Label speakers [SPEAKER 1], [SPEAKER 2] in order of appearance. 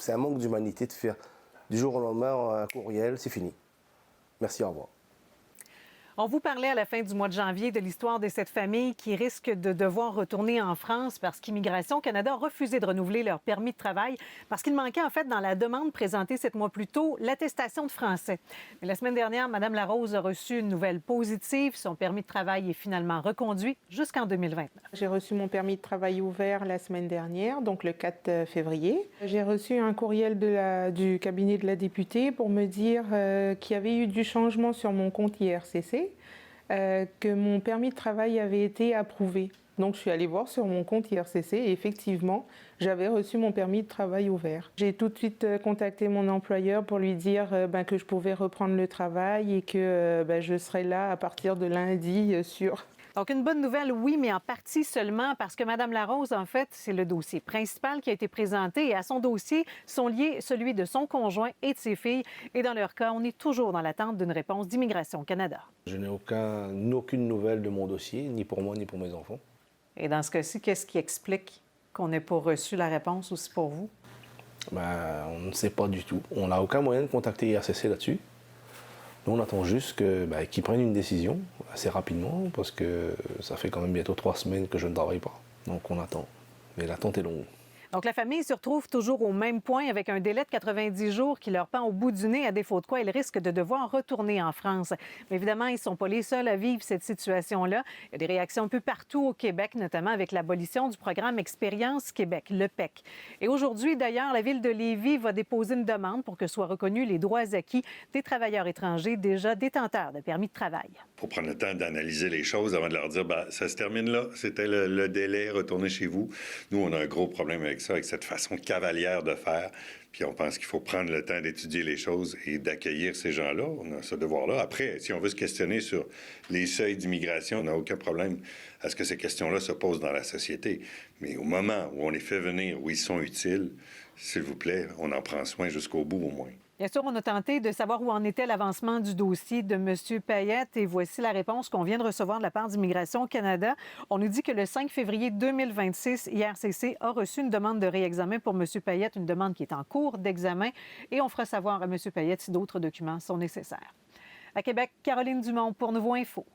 [SPEAKER 1] c'est un manque d'humanité de faire du jour au lendemain un courriel, c'est fini. Merci, au revoir.
[SPEAKER 2] On vous parlait à la fin du mois de janvier de l'histoire de cette famille qui risque de devoir retourner en France parce qu'Immigration Canada a refusé de renouveler leur permis de travail parce qu'il manquait en fait dans la demande présentée 7 mois plus tôt l'attestation de français. Mais la semaine dernière, Mme Larose a reçu une nouvelle positive. Son permis de travail est finalement reconduit jusqu'en 2029.
[SPEAKER 3] J'ai reçu mon permis de travail ouvert la semaine dernière, donc le 4 février. J'ai reçu un courriel du cabinet de la députée pour me dire qu'il y avait eu du changement sur mon compte IRCC. Que mon permis de travail avait été approuvé. Donc, je suis allée voir sur mon compte IRCC et effectivement, j'avais reçu mon permis de travail ouvert. J'ai tout de suite contacté mon employeur pour lui dire que je pouvais reprendre le travail et que je serais là à partir de lundi sûr.
[SPEAKER 2] Donc, une bonne nouvelle, oui, mais en partie seulement parce que Mme Larose, en fait, c'est le dossier principal qui a été présenté et à son dossier sont liés celui de son conjoint et de ses filles. Et dans leur cas, on est toujours dans l'attente d'une réponse d'Immigration Canada.
[SPEAKER 1] Je n'ai aucune nouvelle de mon dossier, ni pour moi, ni pour mes enfants.
[SPEAKER 2] Et dans ce cas-ci, qu'est-ce qui explique qu'on n'ait pas reçu la réponse aussi pour vous?
[SPEAKER 1] On ne sait pas du tout. On n'a aucun moyen de contacter IRCC là-dessus. Nous, on attend juste qu'ils prennent une décision assez rapidement parce que ça fait quand même bientôt 3 semaines que je ne travaille pas. Donc, on attend. Mais l'attente est longue.
[SPEAKER 2] Donc, la famille se retrouve toujours au même point avec un délai de 90 jours qui leur pend au bout du nez, à défaut de quoi ils risquent de devoir retourner en France. Mais évidemment, ils ne sont pas les seuls à vivre cette situation-là. Il y a des réactions un peu partout au Québec, notamment avec l'abolition du programme Expérience Québec, le PEQ. Et aujourd'hui, d'ailleurs, la Ville de Lévis va déposer une demande pour que soient reconnus les droits acquis des travailleurs étrangers déjà détenteurs de permis de travail.
[SPEAKER 4] Pour prendre le temps d'analyser les choses avant de leur dire ça se termine là, c'était le délai, retournez chez vous. Nous, on a un gros problème avec ça, avec cette façon cavalière de faire. Puis on pense qu'il faut prendre le temps d'étudier les choses et d'accueillir ces gens-là. On a ce devoir-là. Après, si on veut se questionner sur les seuils d'immigration, on n'a aucun problème à ce que ces questions-là se posent dans la société. Mais au moment où on les fait venir, où ils sont utiles, s'il vous plaît, on en prend soin jusqu'au bout au moins.
[SPEAKER 2] Bien sûr, on a tenté de savoir où en était l'avancement du dossier de M. Payette et voici la réponse qu'on vient de recevoir de la part d'Immigration Canada. On nous dit que le 5 février 2026, IRCC a reçu une demande de réexamen pour M. Payette, une demande qui est en cours d'examen et on fera savoir à M. Payette si d'autres documents sont nécessaires. À Québec, Caroline Dumont pour Nouveau Info.